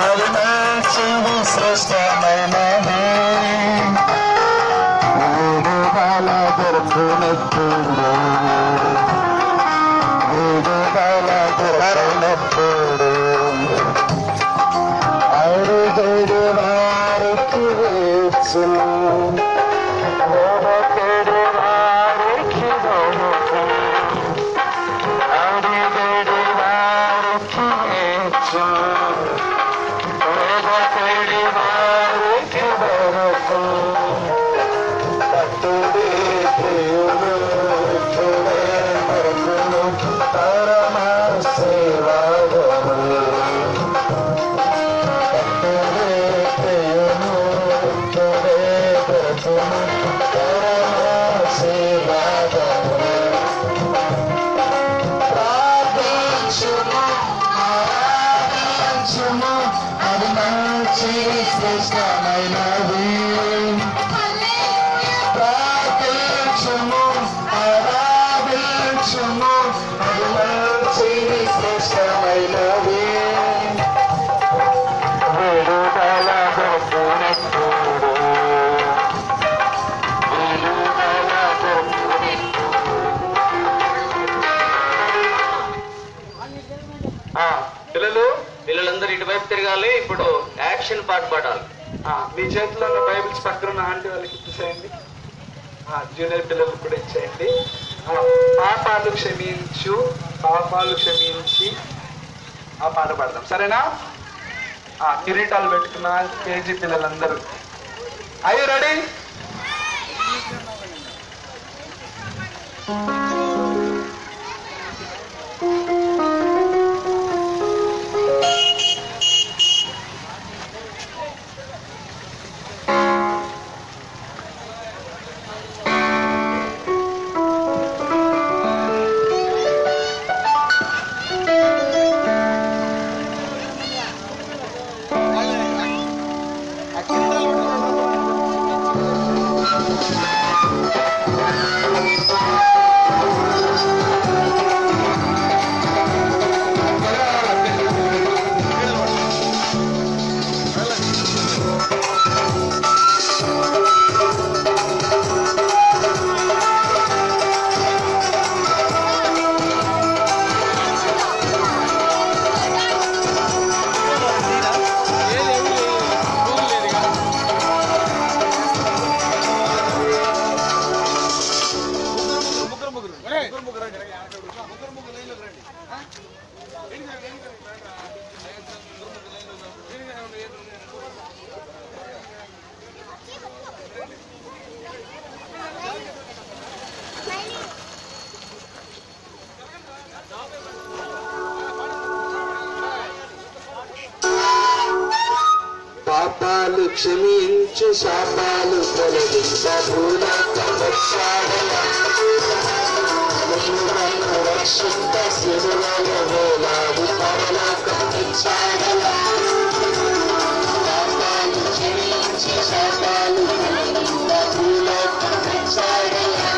అది మంచిది శ్రేష్టమైనది విడుదల దొరుకునప్పుడు విడుదల దొరకనప్పుడు అడుగుడు వారికి వేచును వెనకడు వారికి దొరుకును అడుగుడు వారికి వేచును వెనకడు వారికి దొరుకును భక్తుడే ప్రియుడు చూడే దొరుకును పరమ సేవకుడు అది మంచి శ్రేష్టమైనది ప్రార్థించుము ఆరాధించుము అది మంచి శ్రేష్టమైనది విడుదల దొరుకునప్పుడు విడుదల పిల్లలందరూ ఇటువైపు తిరగాలి. ఇప్పుడు యాక్షన్ పాట పాడాలి. మీ చేతిలో ఉన్న బైబిల్స్ పక్కన ఉన్న ఆంటీ వాళ్ళకి ఇచ్చేసేయండి. జూనియర్ పిల్లలకు కూడా ఇచ్చేయండి. పాపాలు క్షమించు పాపాలు క్షమించి ఆ పాట పాడదాం, సరేనా? కిరీటాలు పెట్టుకున్న కేజీ పిల్లలందరూ అయ్యో రెడీ? పాపాలు క్షమించు శాపాలు రక్షిత శిలువలో వేలాది పరలోకం తెచ్చాడయా పాపాలు క్షమించు శాపాలు భూలోకం తెచ్చాడయా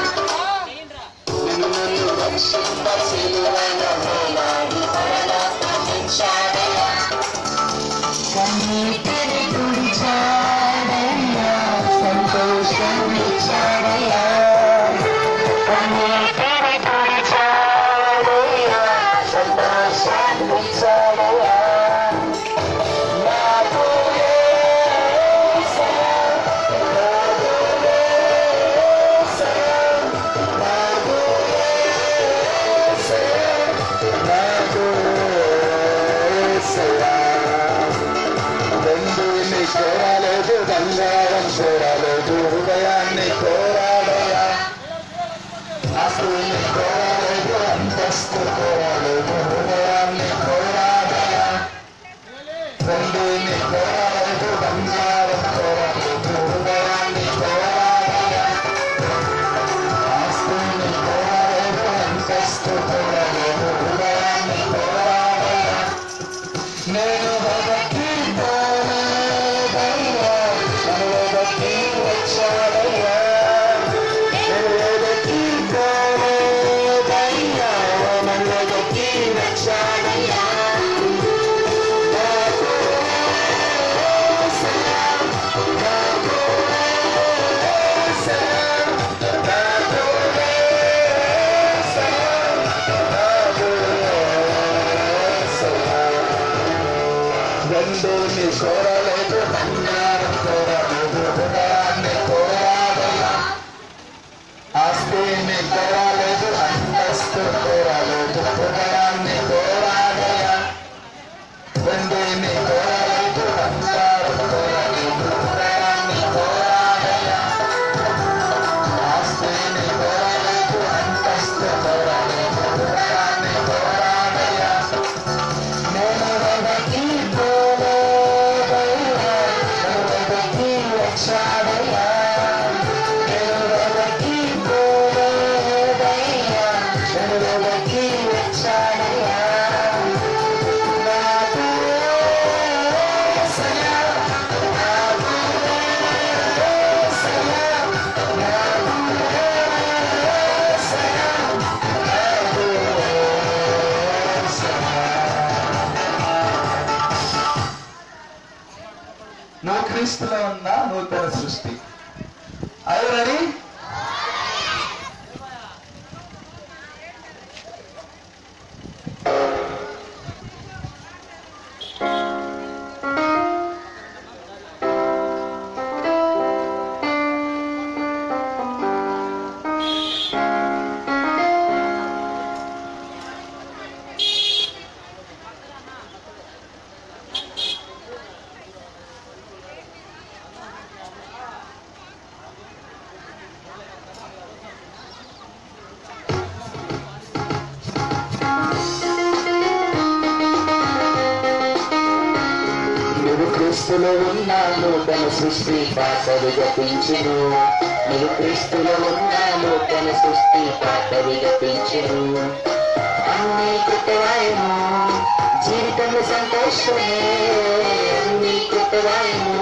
నన్ను రక్షిత శిలువలో వేలాది పరలోకం తెచ్చాడయా కన్నీటిని తుడిచాడయ్యా సంతోషం ఇచ్చాడయ్యా కన్నీటిని తుడిచాడయ్యా సంతోషం ఇచ్చాడయ్యా నాకు యేసయ్యా నాకు యేసయ్యా నాకు యేసయ్యా నాకు యేసయ్యా బంధువుని కోరాలేదు బంగారం కోరాలేదు హృదయాన్ని కోరాడయా ఆస్తుని కోరాలేదు అంతస్తు కోరాలేదు హృదయాన్ని కోరాడయా బంధువుని కోరాలేదు బంగారం కోరాలేదు హృదయాన్ని కోరాడయా ఆస్తుని కోరాలేదు అంతస్తు కోరాలేదు హృదయాన్ని కోరాడయా నేను వచ్చాడయ్యా వెండిని కోరలేదు, బంగారం కోరలేదు, హృదయాన్ని కోరాడయ్యా. ఆస్తిని కోరలేదు, అంతస్తు కోరలేదు, హృదయాన్ని కోరాడయ్యా. వెండిని కోరలేదు, బంగారం కోరలేదు, హృదయాన్ని కోరాడయ్యా. ఆస్తిని కోరలేదు, అంతస్తు కోరలేదు, హృదయాన్ని కోరాడయ్యా. నేను వెదకి పోలేదయ్యా, నేను వెదకి వచ్చాడయ్యా. నేను వెదకి పోలేదయ్యా, నేను వెదకి వచ్చాడయ్యా. నాకు యేసయ్యా, నాకు యేసయ్యా, నాకు యేసయ్యా, నాకు యేసయ్యా. నువ్వు క్రీస్తులో ఉన్న నూతన సృష్టి. Are you ready? నువ్వు క్రీస్తులో ఉన్న నూతన సృష్టి, పాతవి గతించును. నువ్వు క్రీస్తులో ఉన్న నూతన సృష్టి, పాతవి గతించును. అన్ని కొత్తవాయను, జీవితంలో సంతోషమే. అన్ని కొత్తవాయను,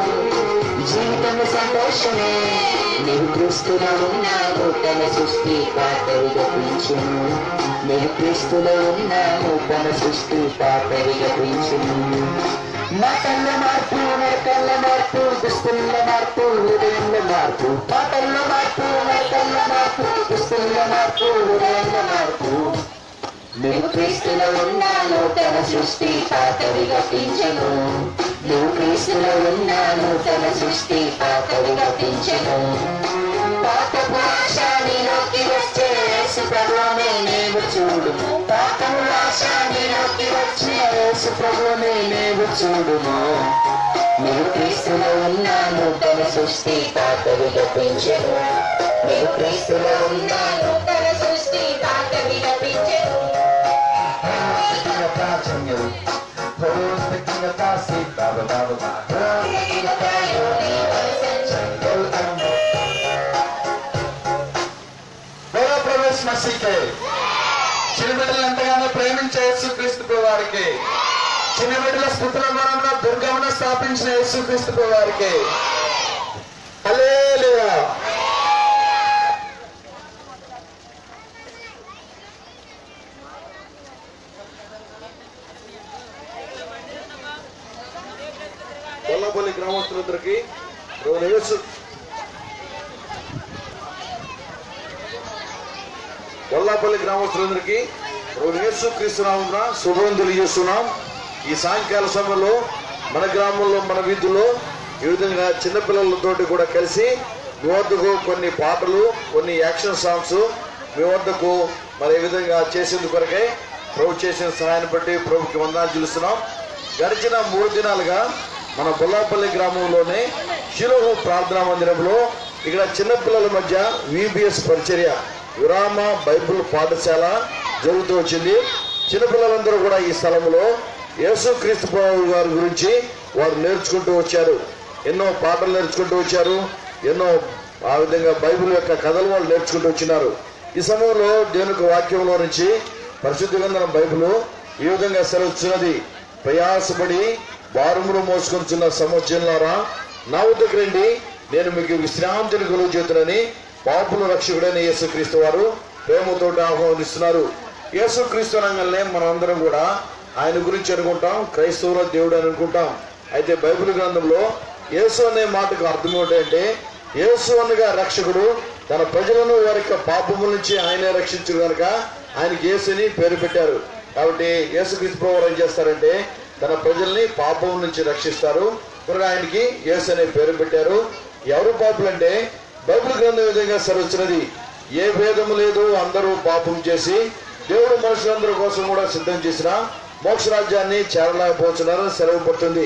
జీవితంలో సంతోషమే. నువ్వు క్రీస్తులో ఉన్న నూతన సృష్టి, పాతవి గతించును. నువ్వు క్రీస్తులో ఉన్న నూతన సృష్టి, పాతవి గతించును. మాటల్లో మార్పు, నడకల్లో మార్పు, దుస్తుల్లో మార్పు, హృదయంలో మార్పు. మాటల్లో మార్పు, నడకల్లో మార్పు, దుస్తుల్లో మార్పు, హృదయంలో మార్పు. నువ్వు క్రీస్తులో ఉన్న నూతన సృష్టి, పాతవి గతించును. నువ్వు క్రీస్తులో ఉన్న నూతన సృష్టి, పాతవి గతించును. పాపపు ఆశ నీలోకి వచ్చే యేసు ప్రభువునే నీవు చూడుము. పాపపు ఆశ నీలోకి వచ్చే యేసు ప్రభువునే నీవు చూడుము. నువ్వు క్రీస్తులో ఉన్న నూతన సృష్టి, పాతవి గతించును. నువ్వు క్రీస్తులో ఉన్న నూతన సృష్టి, పాతవి గతించును. మసీకే చిన్న బిడ్డలు ఎంతగానో ప్రేమించే యేసుక్రీస్తు వారికి, చిన్న బిడ్డల స్థుతుల మనంలో దుర్గమును స్థాపించిన యేసుక్రీస్తు వారికి హల్లెలూయా. కొల్లపల్లి గ్రామస్తులందరికీ కొల్లాపల్లి గ్రామస్తులందరికీ యేసుక్రీస్తు నామమున శుభం తెలియజేస్తున్నాం. ఈ సాయంకాల సమయంలో మన గ్రామంలో, మన వీధుల్లో ఈ విధంగా చిన్నపిల్లలతోటి కూడా కలిసి మీ వద్దకు కొన్ని పాటలు, కొన్ని యాక్షన్ సాంగ్స్ మీ వద్దకు మరి ఈ విధంగా చేసేందుకు కొరకై ప్రభు చేసిన సహాయాన్ని బట్టి ప్రభుకి వందనాలు చెల్లిస్తున్నాం. గడిచిన 3 దినాలుగా మన కొల్లాపల్లి గ్రామంలోనే శిలోహు ప్రార్థనా మందిరంలో ఇక్కడ చిన్నపిల్లల మధ్య VBS పరిచర్య, విరామ బైబిల్ పాఠశాల జరుగుతూ వచ్చింది. చిన్నపిల్లలందరూ కూడా ఈ స్థలంలో యేసుక్రీస్తు వారి గురించి వారు నేర్చుకుంటూ వచ్చారు. ఎన్నో పాటలు నేర్చుకుంటూ వచ్చారు. ఎన్నో ఆ విధంగా బైబిల్ యొక్క కథలు వాళ్ళు నేర్చుకుంటూ వచ్చినారు. ఈ సమయంలో దేవుని వాక్యంలో నుంచి పరిశుద్ధ గ్రంథం బైబిల్ ఈ విధంగా సెలవుచ్చినది. ప్రయాసపడి భారములు మోసుకొనిచున్న సమూహజనులారా, నా వద్దకు రండి, నేను మీకు విశ్రాంతిని కలుగు చేతునని పాపుల రక్షకుడైన యేసుక్రీస్తు వారు ప్రేమతో ఆహ్వానిస్తున్నారు. యేసుక్రీస్తు అనగానే మనం అందరం కూడా ఆయన గురించి అనుకుంటాం, క్రైస్తవుల దేవుడు అని అనుకుంటాం. అయితే బైబిల్ గ్రంథంలో యేసు అనే మాటకు అర్థం ఏంటంటే, యేసు అనగా రక్షకుడు, తన ప్రజలను వారి యొక్క పాపముల నుంచి ఆయనే రక్షించు కనుక ఆయనకి యేసుని పేరు పెట్టారు. కాబట్టి యేసుక్రీస్తు ప్రభువు ఏం చేస్తారంటే, తన ప్రజల్ని పాపం నుంచి రక్షిస్తారు కనుక ఆయనకి యేసు అనే పేరు పెట్టారు. ఎవరు పాపులు అంటే బైబిల్ గ్రంథం విధంగా సెలవుచ్చినది, ఏ భేదము లేదు, అందరూ పాపం చేసి దేవుడు మనుషులందరి కోసం కూడా సిద్ధం చేసిన మోక్షరాజ్యాన్ని చేరలేకపోతున్నారని సెలవు పడుతుంది.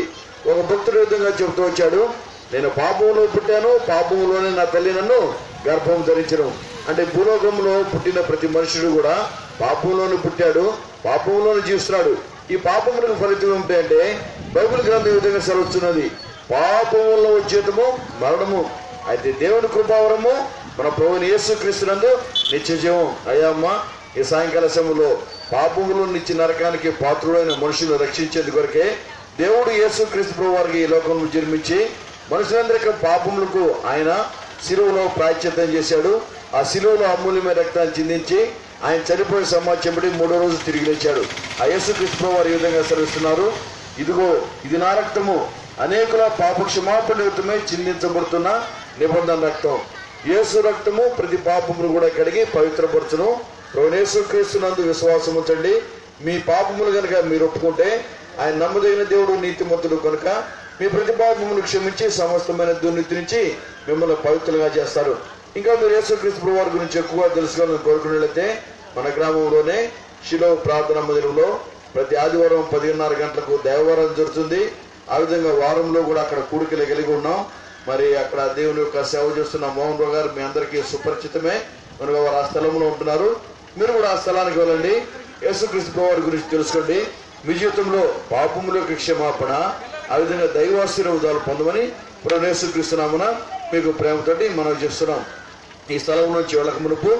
ఒక భక్తుడు విధంగా చెబుతూ వచ్చాడు, నేను పాపంలో పుట్టాను, పాపంలోనే నా తల్లి నన్ను గర్భం ధరించను. అంటే భూలోకంలో పుట్టిన ప్రతి మనుషుడు కూడా పాపంలోనే పుట్టాడు, పాపంలోనే జీవిస్తున్నాడు. ఈ పాపములకు ఫలితం ఏమిటంటే బైబిల్ గ్రంథం విధంగా సెలవుస్తున్నది, పాపంలో వచ్చేతము మరణము. అయితే దేవుని కృపావరము మన ప్రభువైన యేసుక్రీస్తునందు నిత్య జీవం. అయ్యా అమ్మ, ఈ సాయంకాల సమయంలో పాపములో నిత్య నరకానికి పాత్రుడైన మనుషులను రక్షించేందు కొరకే దేవుడు యేసుక్రీస్తు ప్రభు వారికి ఈ లోకంలో జన్మించి మనుషులందరికీ పాపములకు ఆయన శిలువలో ప్రాయశ్చిత్తం చేశాడు. ఆ శిలువలో అమూల్యమైన రక్తాన్ని చిందించి ఆయన చనిపోయిన సమాజంబడి 3వ రోజు తిరిగి లేచాడు. ఆ యేసుక్రీస్తు ప్రభు వారు ఈ విధంగా సెలవిస్తున్నారు, ఇదిగో ఇది నా రక్తము, అనేకుల పాప క్షమాపణ నిమిత్తమై చిందించబడుతున్న నిబంధన రక్తం. యేసు రక్తము ప్రతి పాపమును కూడా కడిగి పవిత్రపరచును. యేసుక్రీస్తునందు విశ్వాసం ఉంచండి. మీ పాపములు కనుక మీరు ఒప్పుకుంటే ఆయన నమ్మదగిన దేవుడు, నీతిమంతుడు కనుక మీ ప్రతి పాపమును క్షమించి సమస్తమైన దుర్నీతి నుంచి మిమ్మల్ని పవిత్రులుగా చేస్తారు. ఇంకా మీరు యేసుక్రీస్తు ప్రభు వారి గురించి ఎక్కువగా తెలుసుకోవాలని కోరుకున్నట్లయితే మన గ్రామంలోనే శిలో ప్రార్థనా మందిరంలో ప్రతి ఆదివారం 10:30 గంటలకు దేవాలయం జరుగుతుంది. ఆ విధంగా వారంలో కూడా అక్కడ కూడికలు కలిగి ఉన్నాం. మరి అక్కడ దేవుని యొక్క సేవ చేస్తున్న మోహన్ రావు గారు మీ అందరికీ సుపరిచితమే కనుక వారు ఆ స్థలంలో ఉంటున్నారు. మీరు కూడా ఆ స్థలానికి వెళ్ళండి, యేసుక్రీస్తు ప్రభు వారి గురించి తెలుసుకోండి. మీ జీవితంలో పాపములకు క్షమాపణ, ఆ విధంగా దైవాశీర్వాదాలు పొందమని ప్రభు యేసుక్రీస్తు నామమున మీకు ప్రేమతోటి మనం చేస్తున్నాం. ఈ స్థలం నుంచి వెళ్ళక మునుపు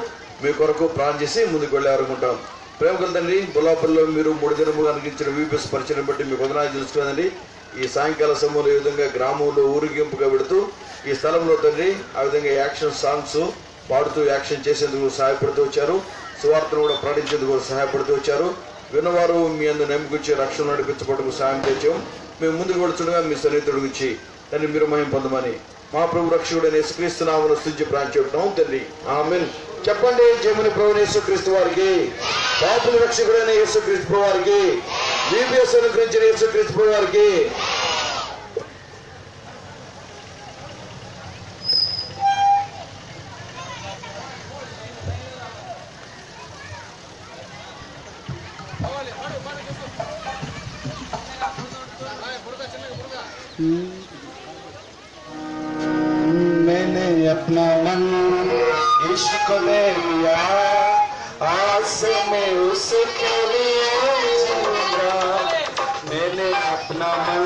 మీ కొరకు ప్రార్థన చేసి ముందుకు వెళ్ళారనుకుంటాం. ప్రేమ కలదండి, బుల్లాపల్లిలో మీరు 3 దినములు అందించిన వీపీఎస్ పరిచయం బట్టి మీకు వందనాలు తెలుసుకోదండి. ఈ సాయంకాల సమయంలో ఈ విధంగా గ్రామంలో ఊరిగింపుగా పెడుతూ ఈ స్థలంలో తండ్రి ఆ విధంగా యాక్షన్ సాంగ్స్ పాడుతూ యాక్షన్ చేసేందుకు సహాయపడుతూ వచ్చారు. సువార్తను కూడా ప్రకటించేందుకు సహాయపడుతూ వచ్చారు. విన్నవారు మీ అందరూ నమ్మికొచ్చి రక్షణ నడిపించబడకు సహాయం చేసాం. మేము ముందుకు వెళుతుండగా మీ సన్నిధిని గురించి తండ్రి మీరు మహిమ పొందమని మా ప్రభు రక్షకుడైన యేసుక్రీస్తు నామమున స్తుతించి ప్రార్థిస్తున్నాం తండ్రి, ఆమేన్. చెప్పండి, జయముని ప్రభువైన యేసుక్రీస్తు వారికి, పాపుల రక్షకుడైన యేసుక్రీస్తు ప్రభు వారికి, వీపీఎస్ అనుగ్రహించిన యేసుక్రీస్తు ప్రభు వారికి. मैंने अपना मन इश्क को दे लिया, आज से मैं उसके लिए जीऊंगा। मैंने अपना मन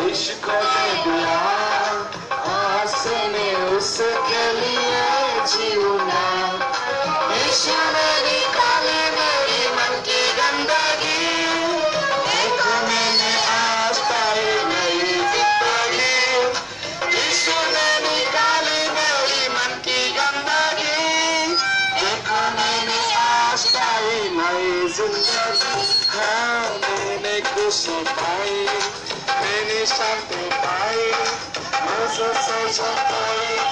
इश्क को दे दिया, आज से मैं उसके लिए जीऊंगा। यीशु ने निकाली मेरी मन की गंदगी, देखो मैंने आज पाई नई जिंदगी। यीशु ने निकाली मेरी मन की गंदगी, देखो मैंने आज पाई नई जिंदगी। हाँ, मैंने खुशी पाई, मैंने शांति पाई, मुझसे सोचा पाई।